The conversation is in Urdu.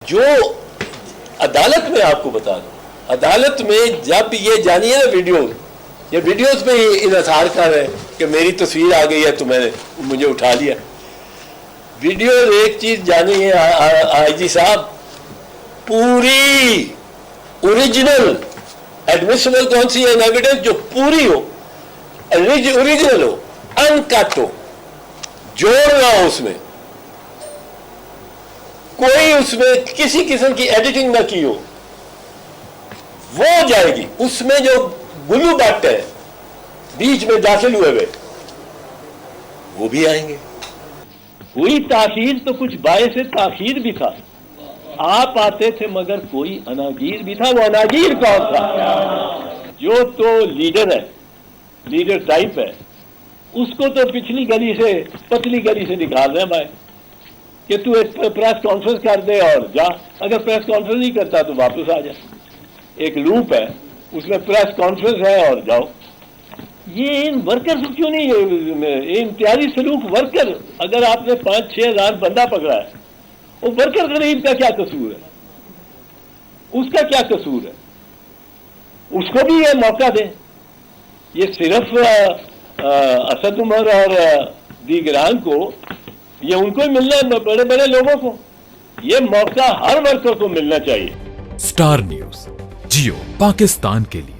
جو عدالت میں آپ کو بتا دوں، عدالت میں جب یہ جانیے نا یہ ویڈیوز میں انحصار کر ہے کہ میری تصویر آ گئی ہے تو میں نے مجھے اٹھا لیا. ویڈیو ایک چیز جانی ہے آئی جی صاحب، پوری اوریجنل ایڈمیسبل کون سی ہے ایویڈنس جو پوری ہو، اوریجنل ہو، انکٹ ہو، جوڑ نہ ہو، اس میں کوئی اس میں کسی قسم کی ایڈیٹنگ نہ کی ہو، وہ جائے گی. اس میں جو گلو بٹ ہے بیچ میں داخل ہوئے ہوئے وہ بھی آئیں گے. کوئی تاخیر تو کچھ باعث تاخیر بھی تھا، آپ آتے تھے مگر کوئی اناگیر بھی تھا. وہ اناگیر کون تھا؟ جو تو لیڈر ہے، لیڈر ٹائپ ہے، اس کو تو پچھلی گلی سے پتلی گلی سے نکال رہے ہیں بھائی کہ تو ایک پریس کانفرنس کر دے اور جا. اگر پریس کانفرنس نہیں کرتا تو واپس آ جا. ایک لوپ ہے اس میں پریس کانفرنس ہے اور جاؤ. یہ ان ورکر کیوں نہیں یہ امتیازی سلوک ورکر؟ اگر آپ نے 5-6 ہزار بندہ پکڑا ہے، وہ ورکر غریب کا کیا قصور ہے؟ اس کا کیا قصور ہے؟ اس کو بھی یہ موقع دیں. یہ صرف اسد عمر اور دیگران کو، یہ ان کو ہی ملنا ہے، بڑے بڑے لوگوں کو. یہ موقع ہر ورکر کو ملنا چاہیے. اسٹار نیوز جیو پاکستان کے لیے.